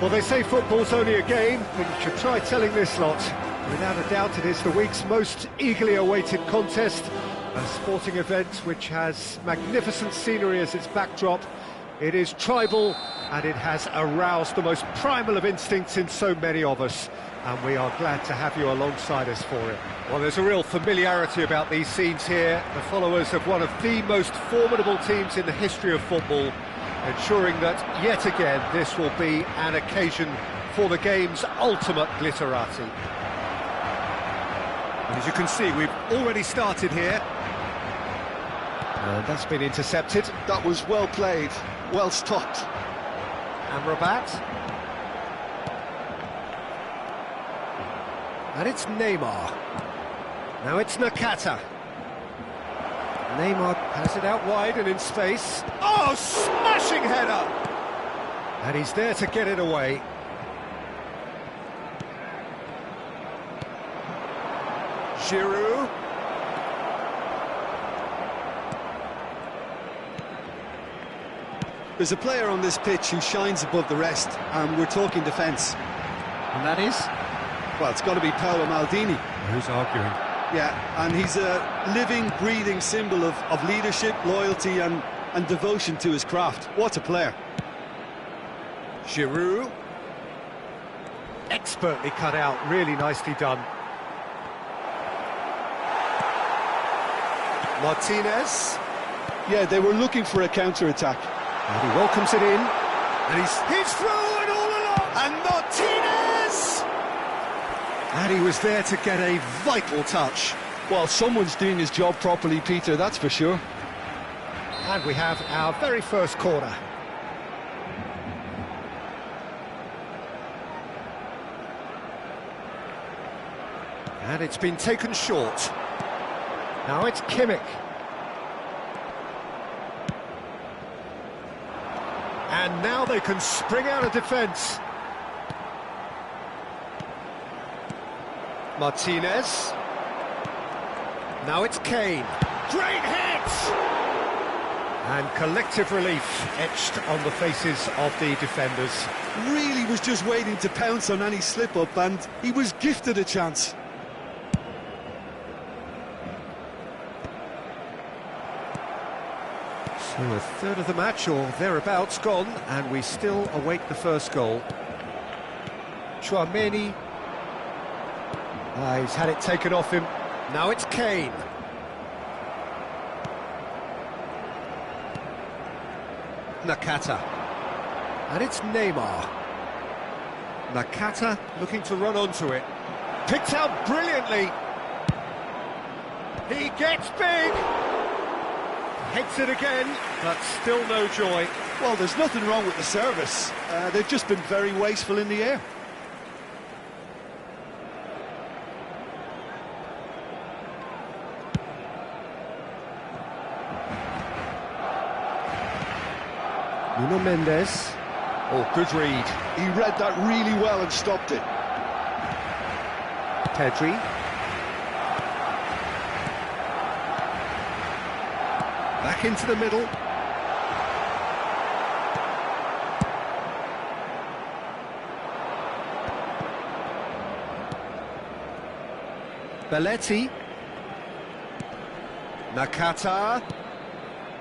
Well, they say football's only a game, but you should try telling this lot. Without a doubt, it is the week's most eagerly awaited contest, a sporting event which has magnificent scenery as its backdrop. It is tribal, and it has aroused the most primal of instincts in so many of us. and we are glad to have you alongside us for it. Well, there's a real familiarity about these scenes here. The followers of one of the most formidable teams in the history of football, ensuring that, yet again, this will be an occasion for the game's ultimate glitterati. And as you can see, we've already started here. And that's been intercepted. That was well played, well stopped. Amrabat. And it's Neymar. Now it's Nakata. Neymar has it out wide and in space. Oh, smashing header! And he's there to get it away. Giroud. There's a player on this pitch who shines above the rest, and we're talking defence. And that is? Well, it's got to be Paolo Maldini. Who's arguing? Yeah, and he's a living, breathing symbol of leadership, loyalty and devotion to his craft. What a player. Giroud. Expertly cut out, really nicely done. Martinez. Yeah, they were looking for a counter-attack. And he welcomes it in. And he's through and all along. And Martinez! And he was there to get a vital touch. Well, someone's doing his job properly, Peter, that's for sure. And we have our very first corner. And it's been taken short. Now it's Kimmich. And now they can spring out of defence. Martinez. Now it's Kane. Great hit! And collective relief etched on the faces of the defenders. Really was just waiting to pounce on any slip-up, and he was gifted a chance. So a third of the match, or thereabouts, gone, and we still await the first goal. Chouameni. He's had it taken off him. Now it's Kane. Nakata. And it's Neymar. Nakata looking to run onto it. Picked out brilliantly. He gets big. Heads it again, but still no joy. Well, there's nothing wrong with the service. They've just been very wasteful in the air. Nuno Mendes. Oh, good read. He read that really well and stopped it. Pedri. Back into the middle. Belletti. Nakata.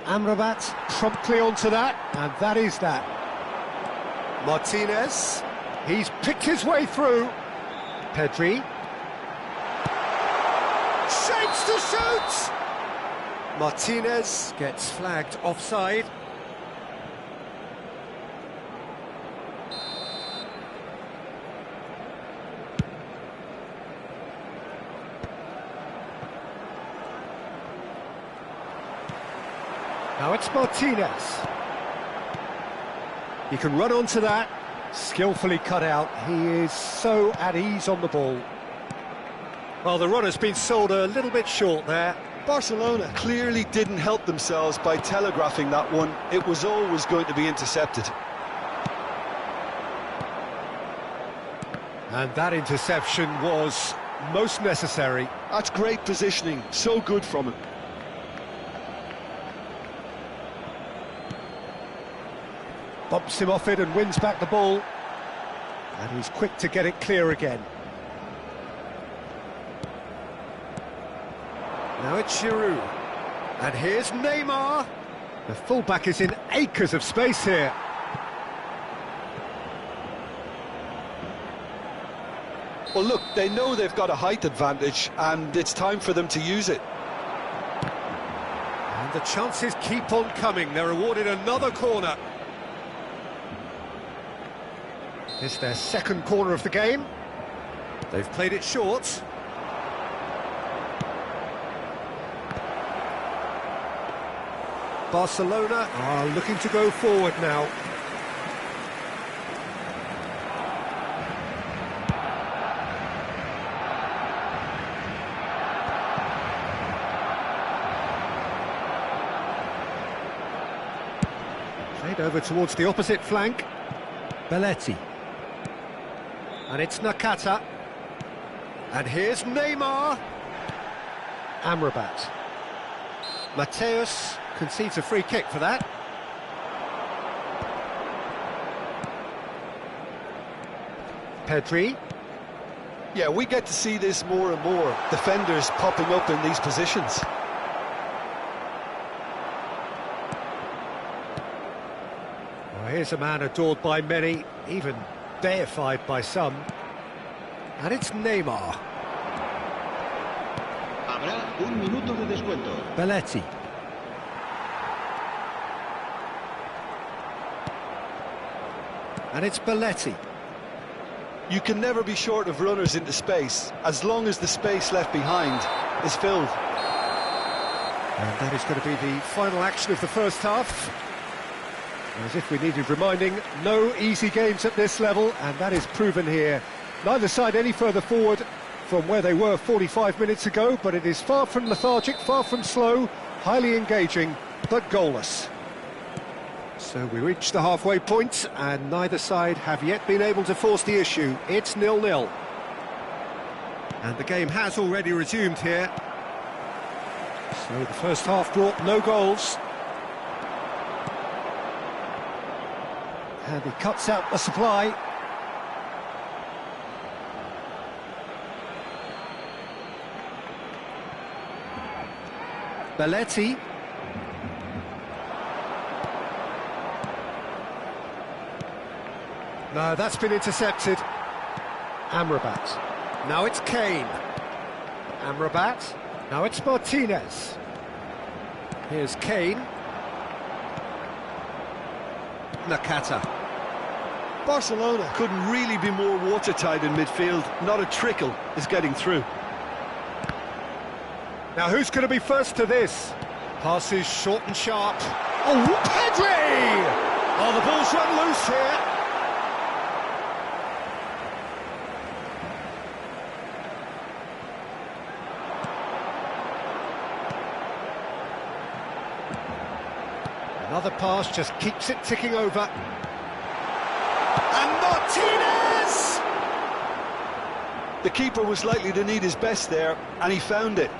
Amrabat promptly onto that, and that is that. Martinez. He's picked his way through. Pedri. Shapes to shoot! Martinez gets flagged offside. Now it's Martinez. He can run onto that, skillfully cut out. He is so at ease on the ball. Well, the run has been sold a little bit short there. Barcelona clearly didn't help themselves by telegraphing that one. It was always going to be intercepted. And that interception was most necessary. That's great positioning, so good from him. Bumps him off it and wins back the ball. And he's quick to get it clear again. Now it's Giroud. And here's Neymar. The fullback is in acres of space here. Well, look, they know they've got a height advantage, and it's time for them to use it. And the chances keep on coming. They're awarded another corner. It's their second corner of the game. They've played it short. Barcelona are looking to go forward now. Played over towards the opposite flank. Belletti. And it's Nakata. And here's Neymar. Amrabat. Mateus concedes a free kick for that. Pedri. Yeah, we get to see this more and more. Defenders popping up in these positions. Well, here's a man adored by many, even deified by some. And it's Neymar. Habrá un minuto de descuento. Belletti. And it's Belletti. You can never be short of runners into space, as long as the space left behind is filled. And that is going to be the final action of the first half. As if we needed reminding, no easy games at this level, and that is proven here. Neither side any further forward from where they were 45 minutes ago, but it is far from lethargic, far from slow, highly engaging, but goalless. So we reach the halfway point, and neither side have yet been able to force the issue. It's 0-0. And the game has already resumed here. So the first half brought no goals. And he cuts out the supply. Belletti. No, that's been intercepted. Amrabat. Now it's Kane. Amrabat. Now it's Martinez. Here's Kane. Nakata. Barcelona couldn't really be more watertight in midfield. Not a trickle is getting through. Now who's going to be first to this? Passes short and sharp. Oh, Pedri! Oh, the ball's run loose here. Another pass just keeps it ticking over. And Martinez! The keeper was likely to need his best there, and he found it.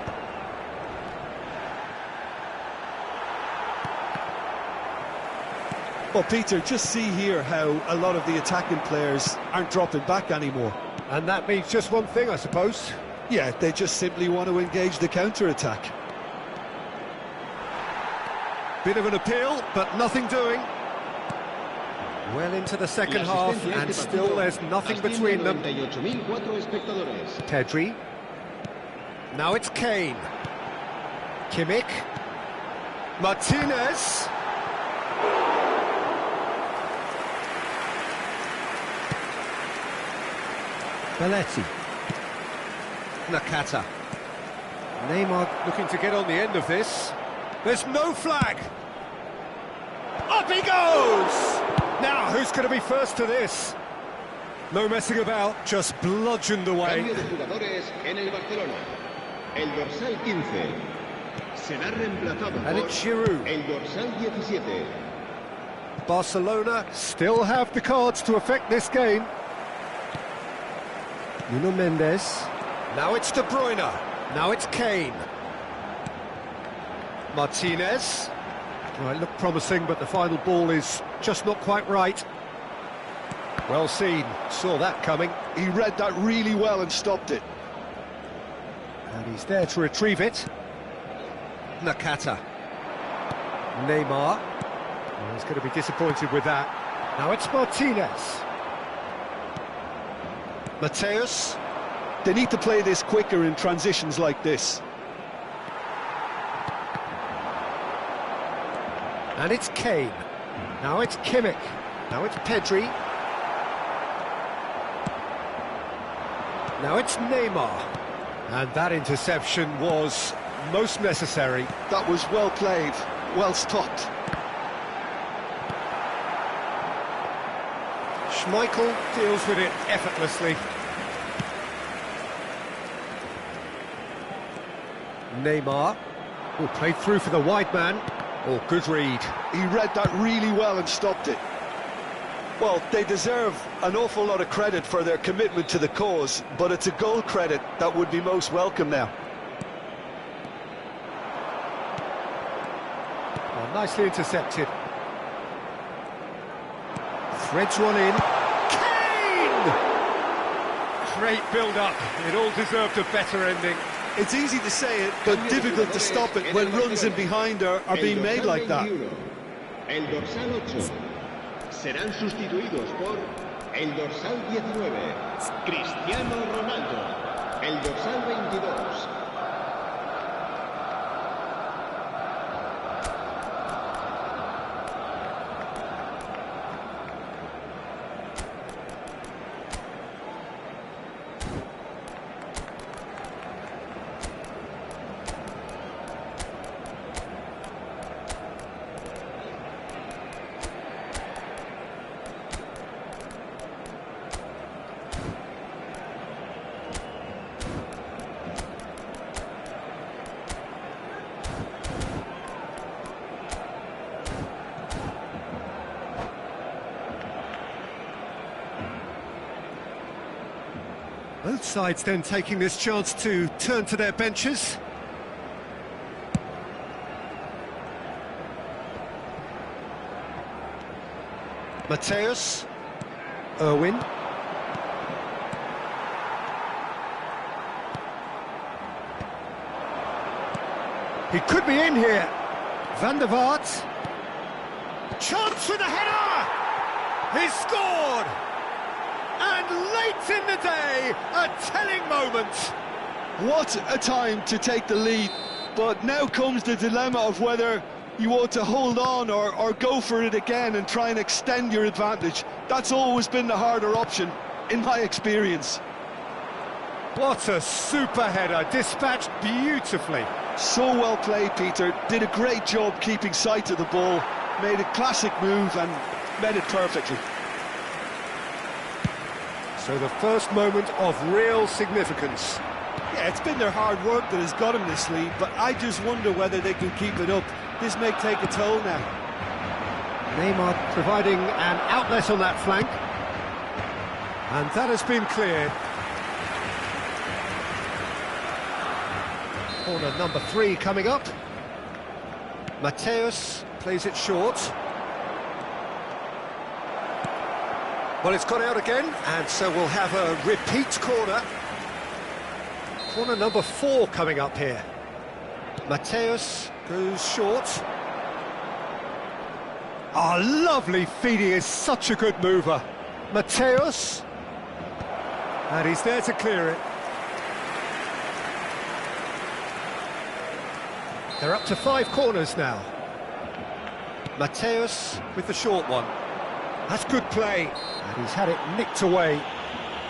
Well, Peter, just see here how a lot of the attacking players aren't dropping back anymore. And that means just one thing, I suppose. Yeah, they just simply want to engage the counter-attack. Bit of an appeal, but nothing doing. Well into the second half, and still there's nothing between them. Pedri. Now it's Kane. Kimmich. Martinez. Belletti. Nakata. Neymar looking to get on the end of this. There's no flag. Up he goes! Now, who's going to be first to this? No messing about, just bludgeoned away. Cambio de jugadores en el Barcelona. El dorsal 15 será reemplazado And por it's Giroud. el dorsal 17. Barcelona still have the cards to affect this game. Nuno Mendes. Now it's De Bruyne. Now it's Kane. Martinez. Well, it looked promising, but the final ball is just not quite right. Well seen, saw that coming. He read that really well and stopped it. And he's there to retrieve it. Nakata. Neymar. Well, he's going to be disappointed with that. Now it's Martinez. Mateus. They need to play this quicker in transitions like this. And it's Kane. Now it's Kimmich. Now it's Pedri. Now it's Neymar. And that interception was most necessary. That was well played, well stopped. Schmeichel deals with it effortlessly. Neymar, who played through for the wide man. Oh, good read. He read that really well and stopped it. Well, they deserve an awful lot of credit for their commitment to the cause, but it's a goal credit that would be most welcome now. Oh, nicely intercepted. Threads one in. Kane! Great build-up. It all deserved a better ending. It's easy to say it, but difficult to stop it when runs in behind are being made like that. El dorsal 8 serán sustituidos por el dorsal 19, Cristiano Ronaldo, el dorsal 22. Both sides then taking this chance to turn to their benches. Mateus, Irwin. He could be in here. Van der Vaart. Chance with a header! He's scored! And late in the day, a telling moment. What a time to take the lead, but now comes the dilemma of whether you want to hold on or go for it again and try and extend your advantage. That's always been the harder option, in my experience. What a super header, dispatched beautifully. So well played, Peter. Did a great job keeping sight of the ball, made a classic move and met it perfectly. So the first moment of real significance. Yeah, it's been their hard work that has got them this lead, but I just wonder whether they can keep it up. This may take a toll now. Neymar providing an outlet on that flank. And that has been cleared. Corner number 3 coming up. Mateus plays it short. Well, it's gone out again, and so we'll have a repeat corner. Corner number 4 coming up here. Mateus goes short. Ah, lovely feed, he is such a good mover. Mateus. And he's there to clear it. They're up to 5 corners now. Mateus with the short one. That's good play. And he's had it nicked away.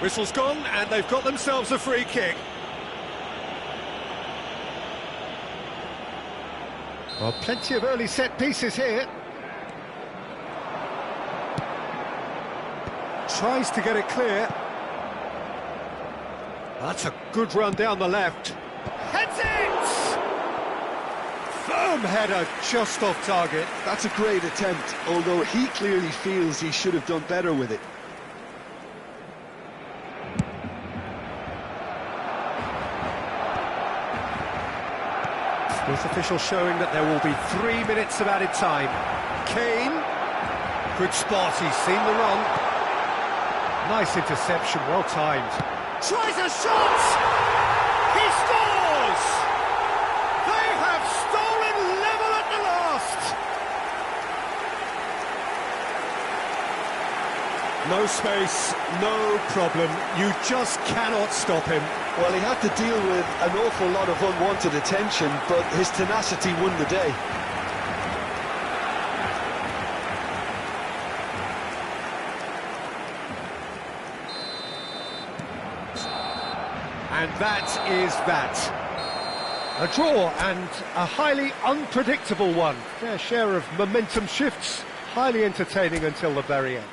Whistle's gone, and they've got themselves a free kick. Well, plenty of early set pieces here. Tries to get it clear. That's a good run down the left. Heads it! Firm header, just off target. That's a great attempt, although he clearly feels he should have done better with it. Sports official showing that there will be 3 minutes of added time. Kane, good spot, he's seen the run. Nice interception, well timed. Tries a shot! He scores! They have stolen level at the last! No space, no problem. You just cannot stop him. Well, he had to deal with an awful lot of unwanted attention, but his tenacity won the day. And that is that. A draw and a highly unpredictable one. Fair share of momentum shifts, highly entertaining until the very end.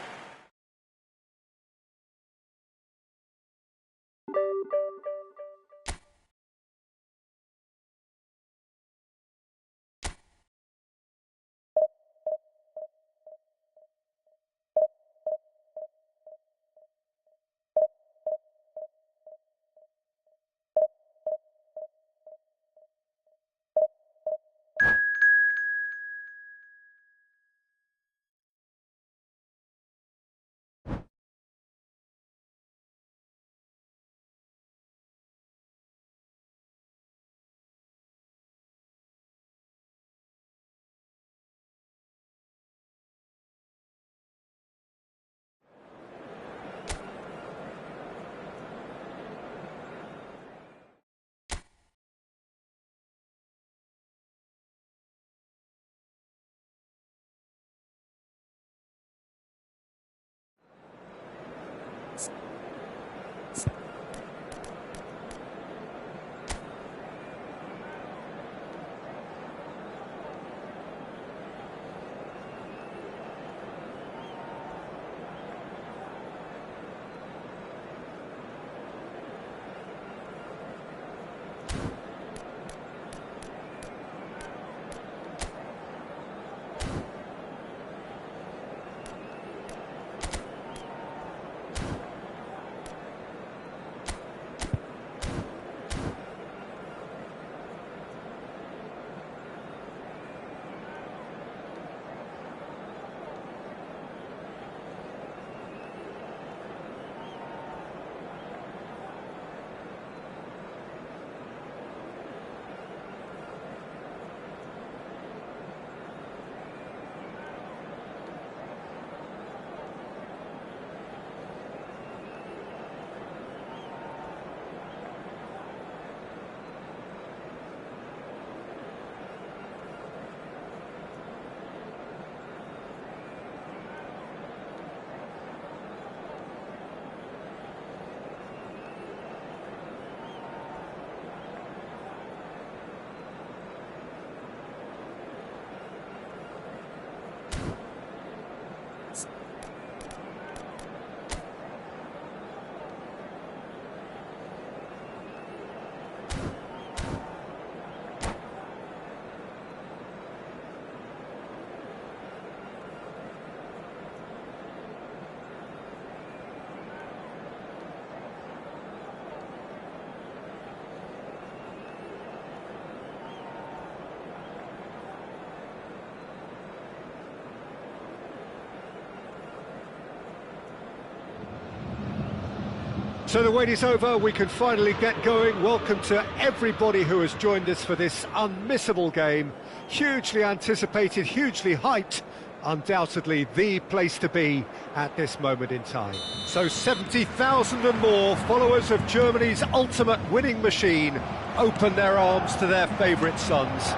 So the wait is over, we can finally get going. Welcome to everybody who has joined us for this unmissable game. Hugely anticipated, hugely hyped. Undoubtedly the place to be at this moment in time. So 70,000 and more followers of Germany's ultimate winning machine open their arms to their favourite sons.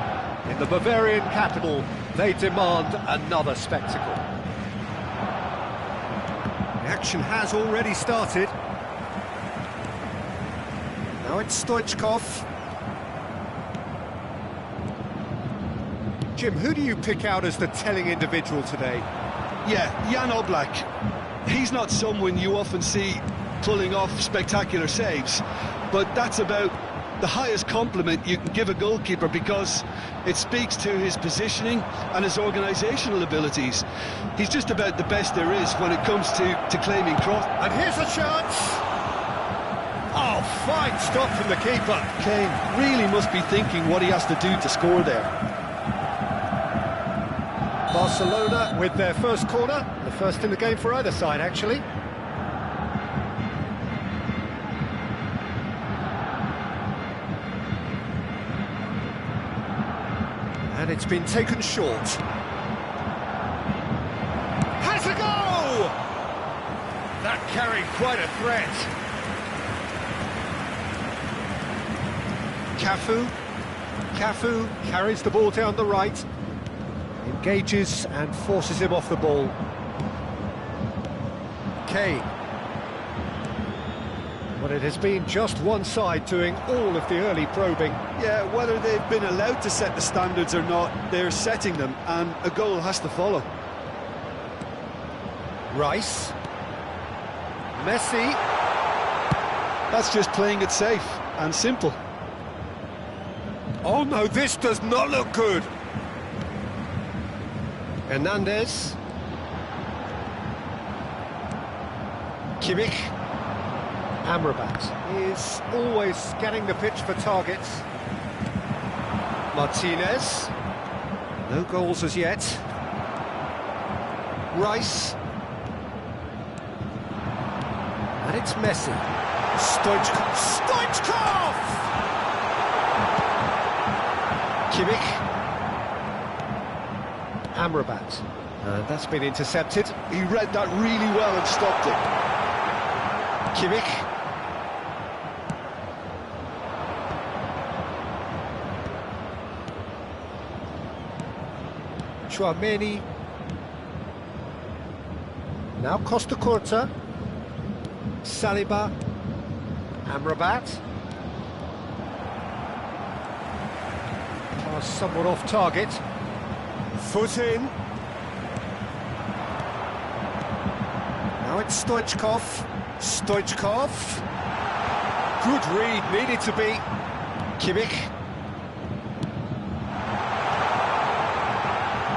In the Bavarian capital, they demand another spectacle. The action has already started. Now it's Stoichkov. Jim, who do you pick out as the telling individual today? Yeah, Jan Oblak. He's not someone you often see pulling off spectacular saves, but that's about the highest compliment you can give a goalkeeper, because it speaks to his positioning and his organisational abilities. He's just about the best there is when it comes to claiming cross. And here's a chance! Oh, fine stop from the keeper. Kane really must be thinking what he has to do to score there. Barcelona with their first corner, the first in the game for either side, actually. And it's been taken short. Has a goal! carrying quite a threat. Cafu carries the ball down the right, engages and forces him off the ball. Kane. But it has been just one side doing all of the early probing. Yeah, whether they've been allowed to set the standards or not, they're setting them, and a goal has to follow. Rice. Messi. That's just playing it safe and simple. Oh no, this does not look good. Hernandez. Kimmich. Amrabat is always scanning the pitch for targets. Martinez. No goals as yet. Rice. And it's Messi. Stoichkov! Kimmich. Amrabat. And that's been intercepted. He read that really well and stopped it. Kimmich. Chouameni. Now Costa Curta. Saliba. Amrabat. Pass somewhat off target. Foot in. Now it's Stoichkov. Good read, needed to be. Kimmich.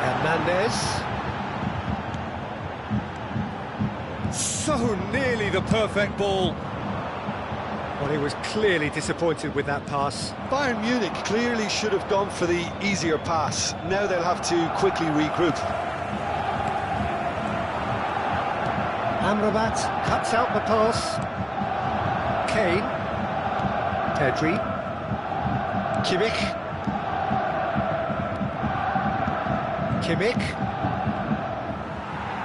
Hernandez. So nearly the perfect ball. Well, he was clearly disappointed with that pass. Bayern Munich clearly should have gone for the easier pass. Now they'll have to quickly regroup. Amrabat cuts out the pass. Kane. Pedri. Kimmich.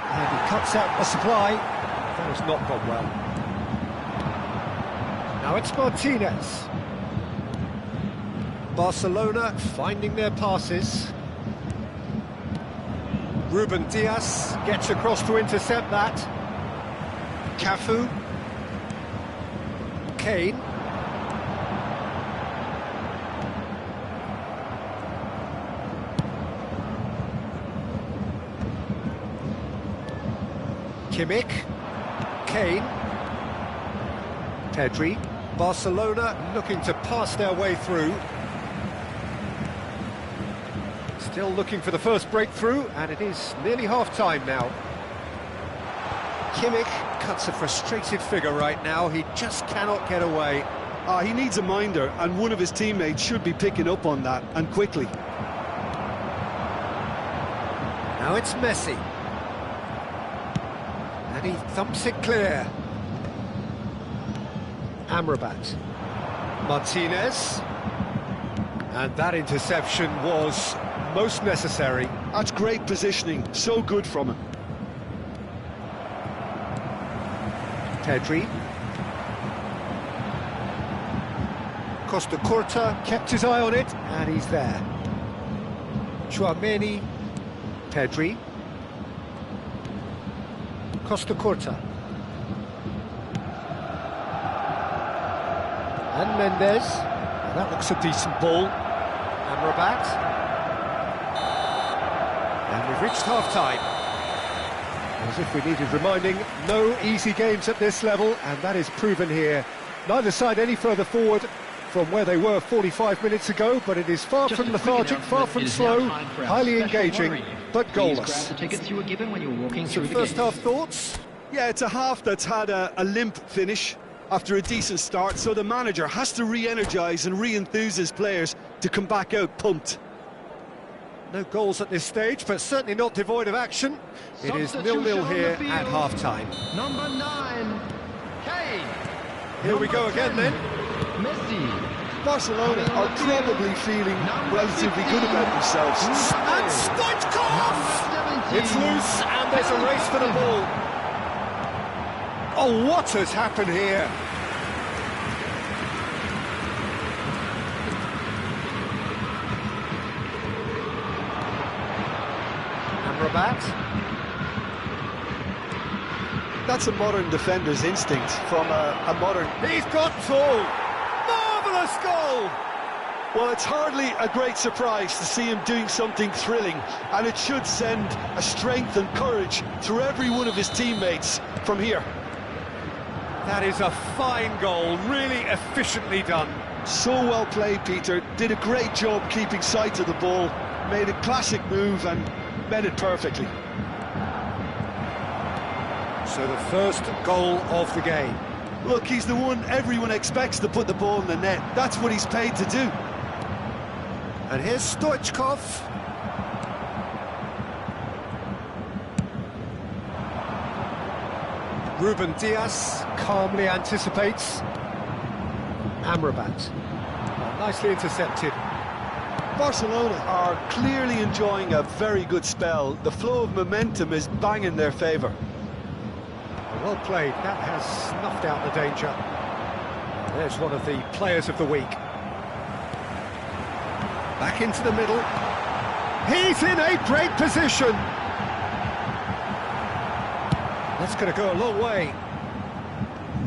And he cuts out the supply. That has not gone well. Now it's Martinez. Barcelona finding their passes. Ruben Dias gets across to intercept that. Cafu. Kane. Kimmich. Kane. Pedri. Barcelona looking to pass their way through. Still looking for the first breakthrough, and it is nearly half-time now. Kimmich cuts a frustrated figure right now. He just cannot get away. He needs a minder, and one of his teammates should be picking up on that, and quickly. Now it's Messi. And he thumps it clear. Amrabat. Martinez. And that interception was most necessary. That's great positioning, so good from him. Pedri. Costa Curta kept his eye on it, and he's there. Chouameni. Pedri. Costa Curta. And Mendes. Well, that looks a decent ball. Amrabat. And we've reached half-time. As if we needed reminding, no easy games at this level, and that is proven here. Neither side any further forward from where they were 45 minutes ago, but it is far from lethargic, far from slow, highly engaging, but goalless. So first half thoughts? Yeah, it's a half that's had a limp finish after a decent start, so the manager has to re-energise and re-enthuse his players to come back out pumped. No goals at this stage, but certainly not devoid of action. It is 0-0 here at half-time. Number 9, Kane. Here we go again then. Messi. Barcelona are probably feeling relatively good about themselves. And Stoichkov! It's loose, and there's a race for the ball. Oh, what has happened here? Amrabat. That's a modern defender's instinct from a modern... He's got tall! Marvellous goal! Well, it's hardly a great surprise to see him doing something thrilling, and it should send a strength and courage through every one of his teammates from here. That is a fine goal, really efficiently done. So well played, Peter. Did a great job keeping sight of the ball, made a classic move and met it perfectly. So the first goal of the game. Look, he's the one everyone expects to put the ball in the net. That's what he's paid to do. And here's Stoichkov. Ruben Dias calmly anticipates. Amrabat. Nicely intercepted. Barcelona are clearly enjoying a very good spell. The flow of momentum is bang in their favour. Well played. That has snuffed out the danger. There's one of the players of the week. Back into the middle. He's in a great position. That's going to go a long way.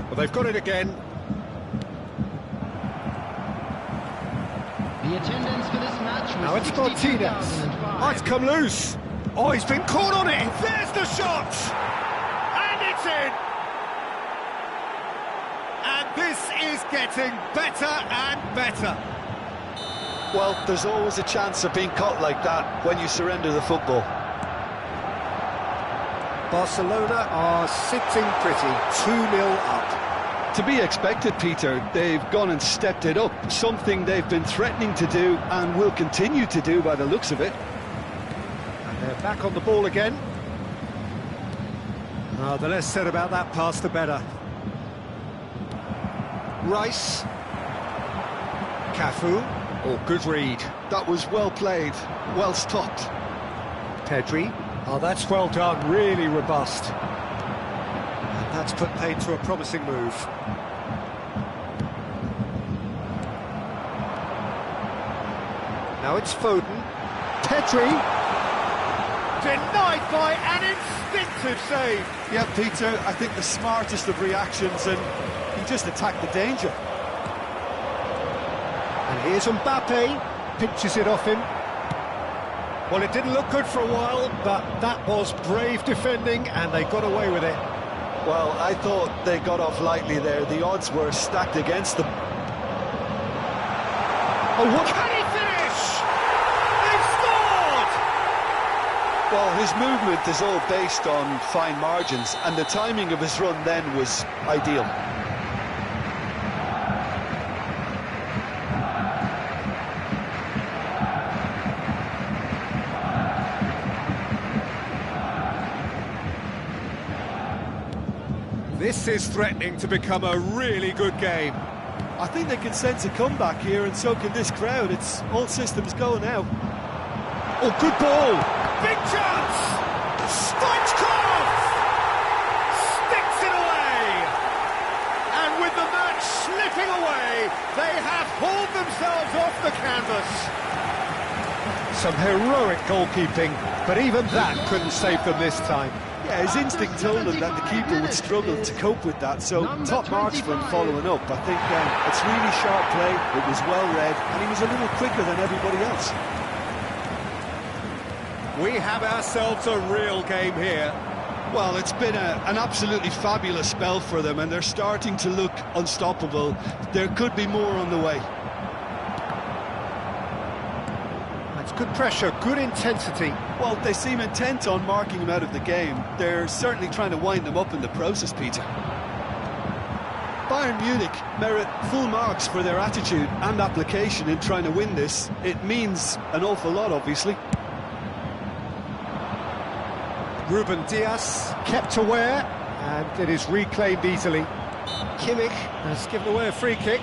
Well, they've got it again. The attendance for this match was Now it's Martinez. Oh, it's come loose. Oh, he's been caught on it. There's the shot. And it's in. And this is getting better and better. Well, there's always a chance of being caught like that when you surrender the football. Barcelona are sitting pretty, 2-0 up. To be expected, Peter. They've gone and stepped it up, something they've been threatening to do and will continue to do by the looks of it. And they're back on the ball again. Oh, the less said about that pass, the better. Rice. Cafu. Oh, good read. That was well played, well stopped. Pedri. Oh, that's well done, really robust. And that's put paid to a promising move. Now it's Foden. Pedri. Denied by an instinctive save. Yeah, Peter, I think the smartest of reactions, and he just attacked the danger. And here's Mbappe, pinches it off him. Well, it didn't look good for a while, but that was brave defending, and they got away with it. Well, I thought they got off lightly there. The odds were stacked against them. Oh, what? Can he finish? They've scored! Well, his movement is all based on fine margins, and the timing of his run then was ideal. This is threatening to become a really good game. I think they can sense a comeback here, and so can this crowd. It's all systems go now. Oh, good ball! Big chance! Stoichkov! Sticks it away! And with the match slipping away, they have hauled themselves off the canvas. Some heroic goalkeeping, but even that couldn't save them this time. Yeah, his instinct told him that the keeper would struggle to cope with that, so top marks for him following up. I think it's really sharp play, it was well read, and he was a little quicker than everybody else. We have ourselves a real game here. Well, it's been an absolutely fabulous spell for them, and they're starting to look unstoppable. There could be more on the way. That's good pressure, good intensity. Well, they seem intent on marking him out of the game. They're certainly trying to wind him up in the process, Peter. Bayern Munich merit full marks for their attitude and application in trying to win this. It means an awful lot, obviously. Ruben Dias kept aware, and it is reclaimed easily. Kimmich has given away a free kick.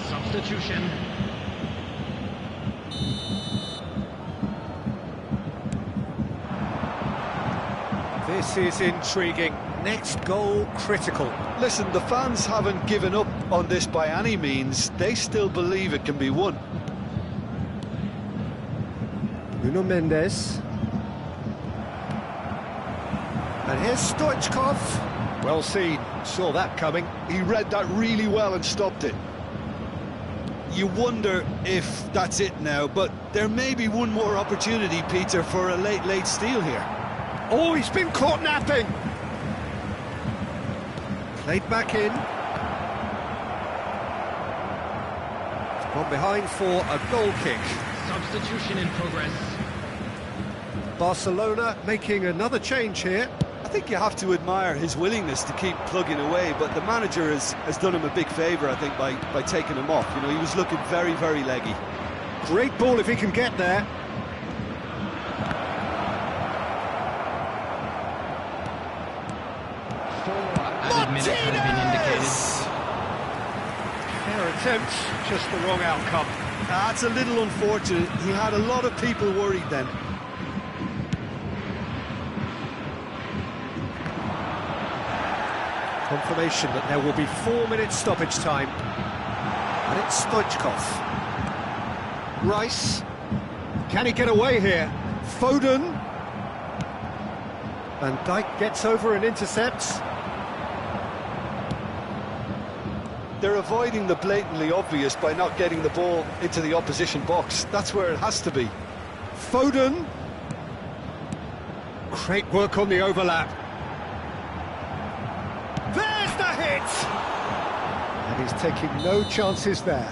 Substitution. This is intriguing. Next goal critical. Listen, the fans haven't given up on this by any means. They still believe it can be won. Nuno Mendes. And here's Stoichkov. Well seen, saw that coming. He read that really well and stopped it. You wonder if that's it now, but there may be one more opportunity, Peter, for a late steal here. Oh, he's been caught napping. Played back in. It's gone behind for a goal kick. Substitution in progress. Barcelona making another change here. I think you have to admire his willingness to keep plugging away, but the manager has done him a big favour, I think, by taking him off. You know, he was looking very, very leggy. Great ball if he can get there. Added minutes have been indicated. Fair attempt, just the wrong outcome. That's a little unfortunate. He had a lot of people worried then. Confirmation that there will be 4 minutes stoppage time. And it's Stoichkov. Rice. Can he get away here? Foden. Van Dijk gets over and intercepts. They're avoiding the blatantly obvious by not getting the ball into the opposition box. That's where it has to be. Foden. Great work on the overlap. There's the hit! And he's taking no chances there.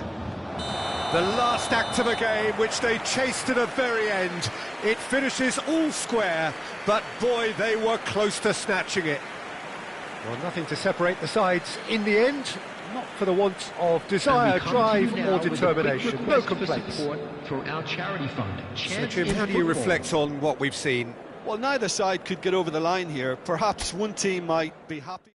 The last act of a game, which they chased to the very end. It finishes all square, but boy, they were close to snatching it. Well, nothing to separate the sides in the end, not for the want of desire, drive or determination. No complaints. For our charity fund. So Jim, how do you reflect on what we've seen? Well, neither side could get over the line here. Perhaps one team might be happy.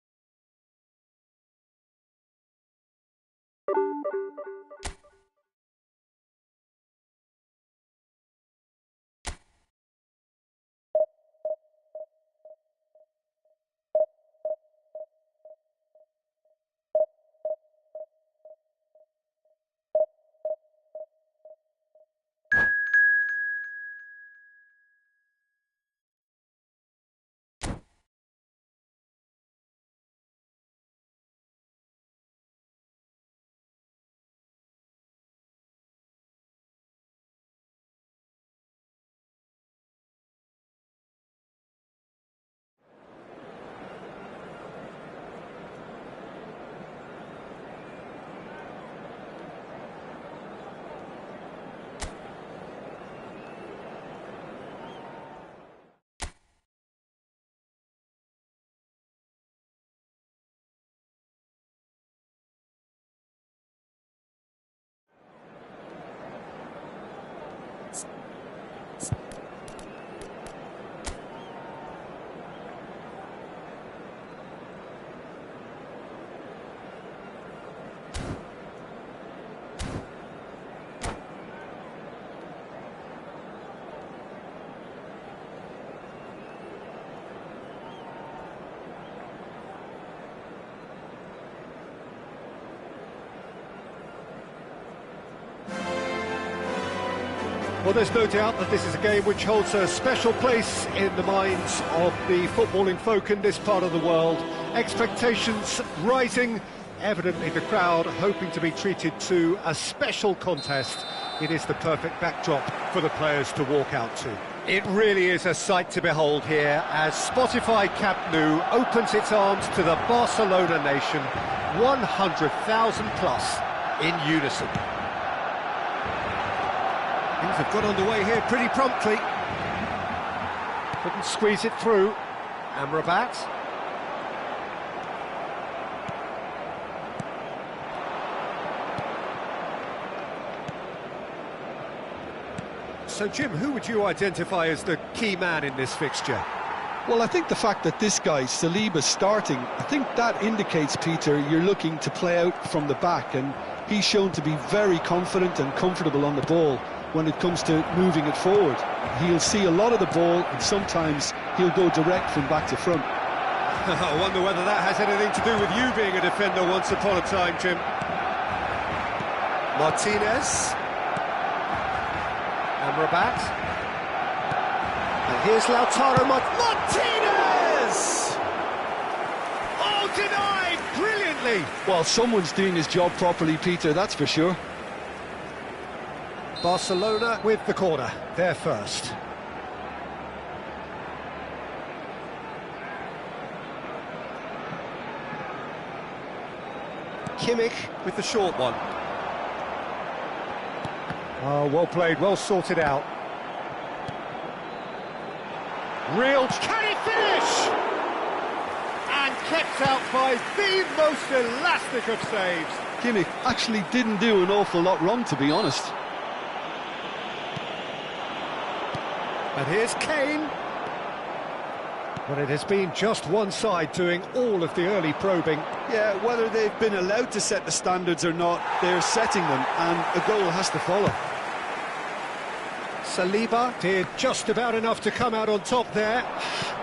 Well, there's no doubt that this is a game which holds a special place in the minds of the footballing folk in this part of the world. Expectations rising, evidently the crowd hoping to be treated to a special contest. It is the perfect backdrop for the players to walk out to. It really is a sight to behold here as Spotify Camp Nou opens its arms to the Barcelona nation, 100,000 plus in unison. Things have got underway here pretty promptly. Couldn't squeeze it through. Amrabat. So, Jim, who would you identify as the key man in this fixture? Well, I think the fact that this guy, Saliba's starting, I think that indicates, Peter, you're looking to play out from the back, and he's shown to be very confident and comfortable on the ball. when it comes to moving it forward. He'll see a lot of the ball, and sometimes he'll go direct from back to front. I wonder whether that has anything to do with you being a defender once upon a time, Jim. Martinez. Amrabat. And here's Lautaro Martinez! Oh, denied brilliantly! Well, someone's doing his job properly, Peter, that's for sure. Barcelona with the corner, they're first. Kimmich with the short one. Oh, well played, well sorted out. Real... Can he finish? And kept out by the most elastic of saves. Kimmich actually didn't do an awful lot wrong, to be honest. And here's Kane. But it has been just one side doing all of the early probing. Yeah, whether they've been allowed to set the standards or not, they're setting them, and a goal has to follow. Saliba did just about enough to come out on top there.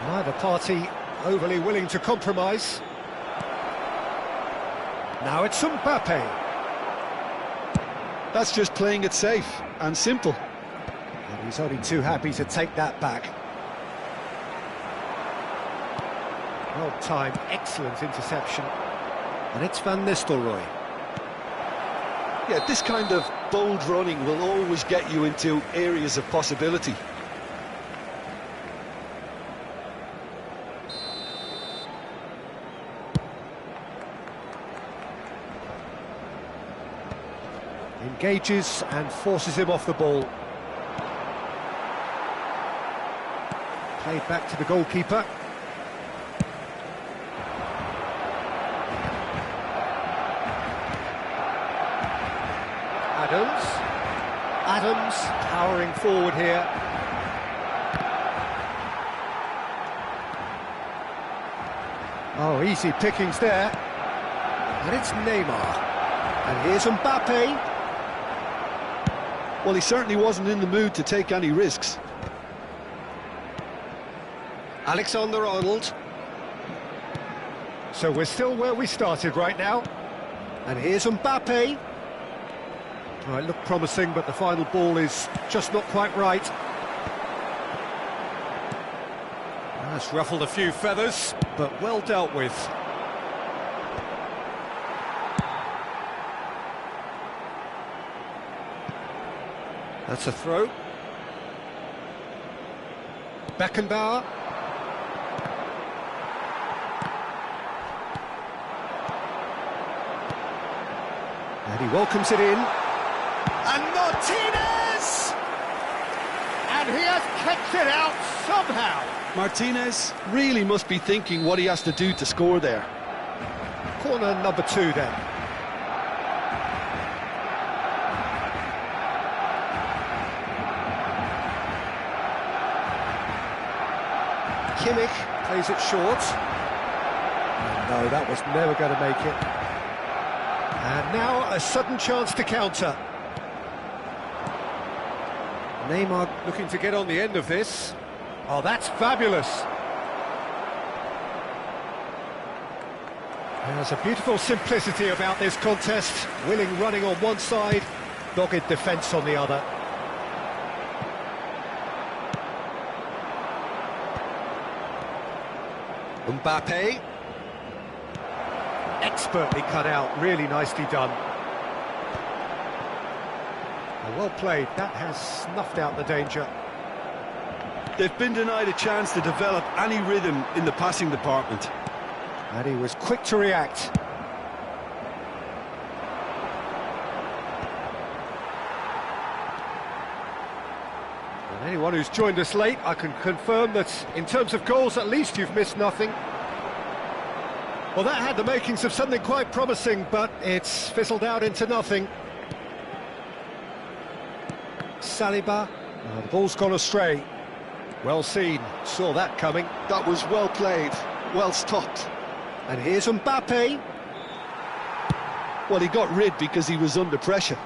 Neither party overly willing to compromise. Now it's Mbappe. That's just playing it safe and simple. And he's only too happy to take that back. Well timed, excellent interception. And it's Van Nistelrooy. Yeah, this kind of bold running will always get you into areas of possibility. Engages and forces him off the ball. Played back to the goalkeeper. Adams powering forward here. Oh, easy pickings there. And it's Neymar. And here's Mbappe. Well, he certainly wasn't in the mood to take any risks. Alexander-Arnold. So we're still where we started right now. And here's Mbappe. Oh, it looked promising, but the final ball is just not quite right. That's ruffled a few feathers, but well dealt with. That's a throw. Beckenbauer. And he welcomes it in. And Martinez! And he has kept it out somehow. Martinez really must be thinking what he has to do to score there. Corner number 2 then. Kimmich plays it short. No, that was never going to make it. And now a sudden chance to counter. Neymar looking to get on the end of this. Oh, that's fabulous. There's a beautiful simplicity about this contest. Willing running on one side, dogged defence on the other. Mbappe. Expertly cut out, really nicely done. Well played, that has snuffed out the danger. They've been denied a chance to develop any rhythm in the passing department. And he was quick to react. And anyone who's joined us late, I can confirm that in terms of goals, at least you've missed nothing. Well, that had the makings of something quite promising, but it's fizzled out into nothing. Saliba, the ball's gone astray. Well seen, saw that coming. That was well played, well stopped. And here's Mbappe. Well, he got rid because he was under pressure.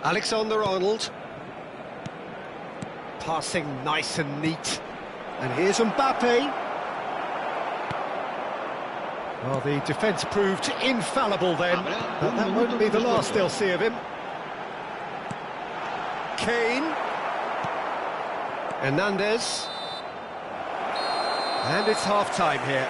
Alexander-Arnold. Passing nice and neat. And here's Mbappe. Well, the defence proved infallible then, but that won't be the last they'll see of him. Kane. Hernandez. And it's half-time here.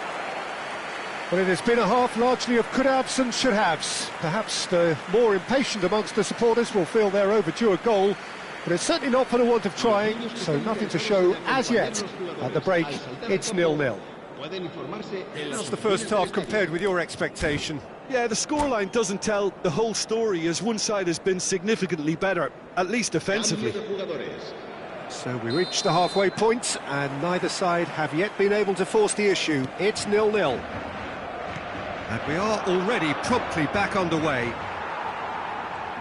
Well, it has been a half largely of could-haves and should-haves. Perhaps the more impatient amongst the supporters will feel they're overdue a goal, but it's certainly not for the want of trying, so nothing to show as yet. At the break, it's 0-0. How's the first half compared with your expectation? Yeah, the scoreline doesn't tell the whole story, as one side has been significantly better, at least defensively. So we reach the halfway point, and neither side have yet been able to force the issue. It's 0-0. And we are already promptly back underway.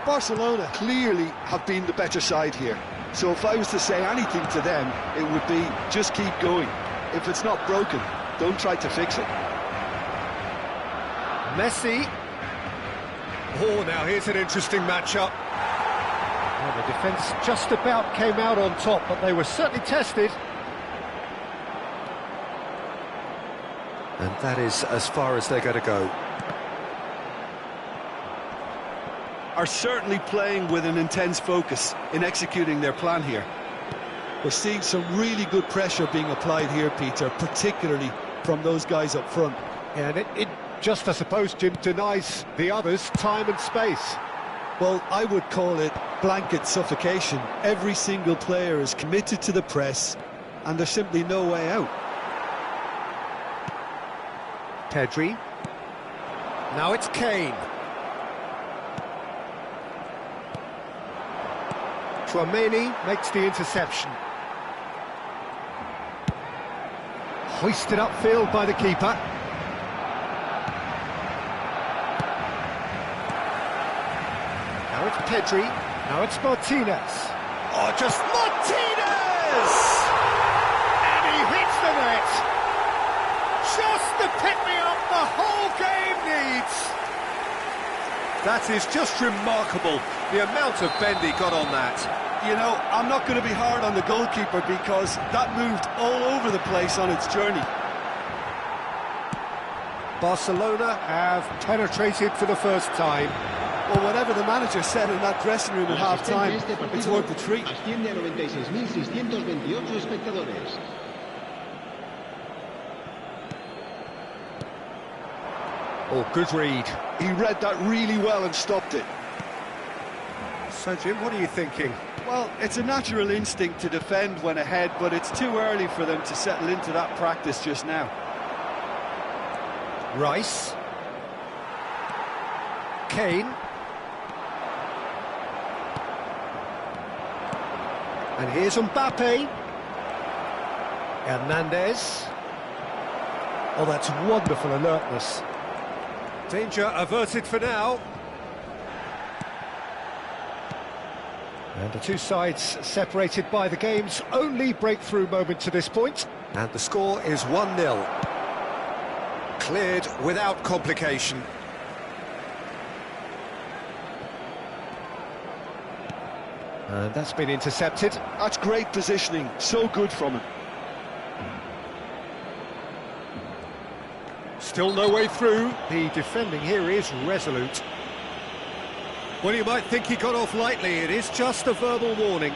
Barcelona clearly have been the better side here, so if I was to say anything to them, it would be just keep going. If it's not broken, don't try to fix it. Messi. Oh, now here's an interesting matchup. Well, the defence just about came out on top, but they were certainly tested. And that is as far as they're going to go. Are certainly playing with an intense focus in executing their plan here. We're seeing some really good pressure being applied here, Peter, particularly from those guys up front. And it just, I suppose, Jim, denies the others time and space. Well, I would call it blanket suffocation. Every single player is committed to the press, and there's simply no way out. Pedri. Now it's Kane. Tchouaméni makes the interception. Hoisted upfield by the keeper. Now it's Pedri. Now it's Martinez. Oh, just Martinez! And he hits the net. Just the pick-me-up the whole game needs. That is just remarkable, the amount of bend he got on that. You know, I'm not going to be hard on the goalkeeper because that moved all over the place on its journey. Barcelona have penetrated for the first time. Well, whatever the manager said in that dressing room at half-time, it's worth the treat. Asciende a 96.628 espectadores. Oh, good read. He read that really well and stopped it. So, Jim, what are you thinking? Well, it's a natural instinct to defend when ahead, but it's too early for them to settle into that practice just now. Rice. Kane. And here's Mbappe. Hernandez. Oh, that's wonderful alertness. Danger averted for now. And the two sides separated by the game's only breakthrough moment to this point. And the score is 1-0. Cleared without complication. And that's been intercepted. That's great positioning, so good from him. Still no way through. The defending here is resolute. Well, you might think he got off lightly. It is just a verbal warning.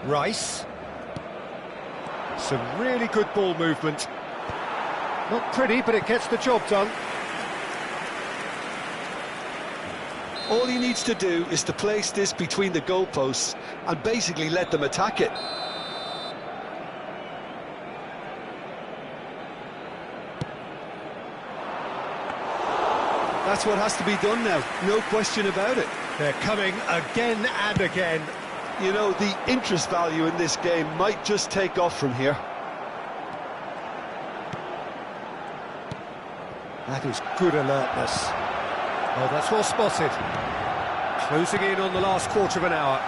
Rice. Some really good ball movement. Not pretty, but it gets the job done. All he needs to do is to place this between the goalposts and basically let them attack it. That's what has to be done now, no question about it. They're coming again and again. You know, the interest value in this game might just take off from here. That is good alertness. Oh, that's well spotted. Closing in on the last quarter of an hour.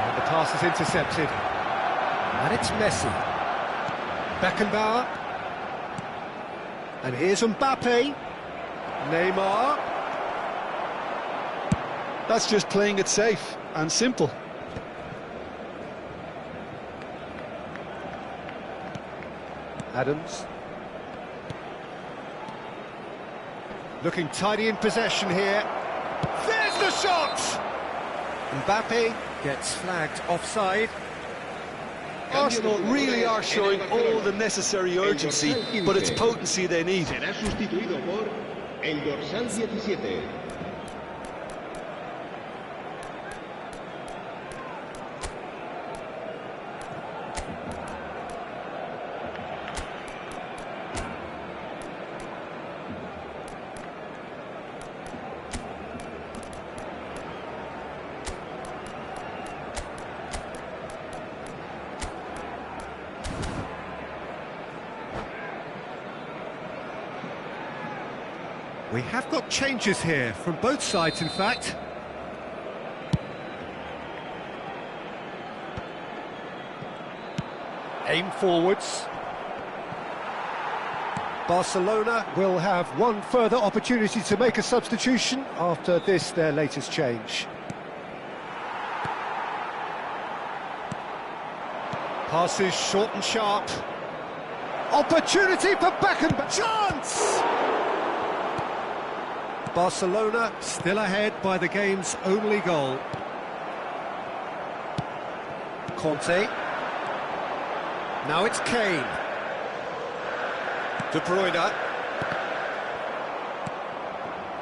And the pass is intercepted. And it's Messi. Beckenbauer. And here's Mbappe. Neymar. That's just playing it safe and simple. Adams. Looking tidy in possession here. There's the shot! Mbappe gets flagged offside. Arsenal really are showing all the necessary urgency, but it's potency they need. Será sustituido por el dorsal 17. We have got changes here, from both sides in fact. Aim forwards. Barcelona will have one further opportunity to make a substitution after this, their latest change. Passes short and sharp. Opportunity for Beckenbauer. Chance! Barcelona still ahead by the game's only goal. Conte. Now it's Kane. De Bruyne.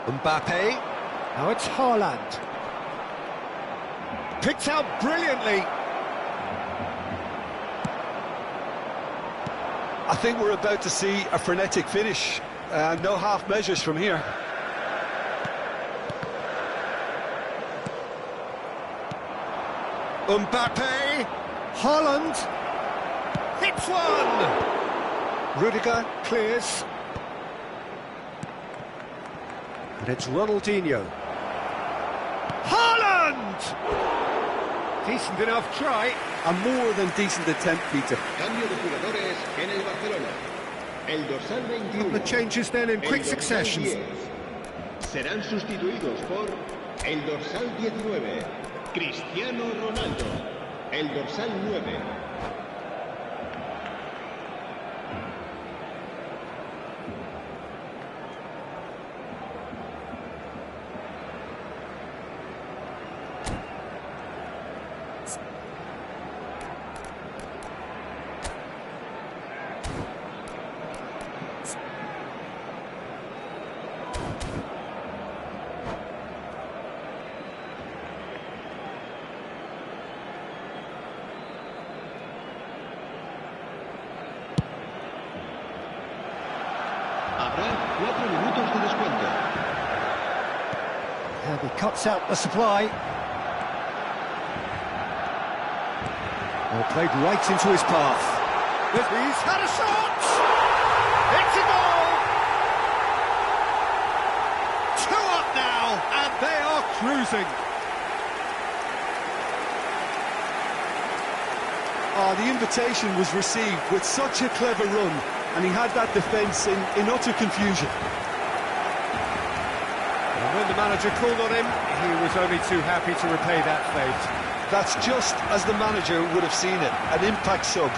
Mbappe. Now it's Haaland. Picked out brilliantly. I think we're about to see a frenetic finish. No half measures from here. Mbappe, Haaland, hits one! Rudiger clears. And it's Ronaldinho. Haaland! Decent enough try. A more than decent attempt, Peter. Cambio de jugadores en el Barcelona. El dorsal 21. Couple of changes then in quick succession. Serán sustituidos por el dorsal 19. Cristiano Ronaldo, el dorsal 9. Habrá 4 minutos de descuento. And he cuts out the supply. Well, played right into his path. He's had a shot! It's a goal! 2 up now, and they are cruising. Oh, the invitation was received with such a clever run, and he had that defence in utter confusion. And when the manager called on him, he was only too happy to repay that fate. That's just as the manager would have seen it, an impact sub.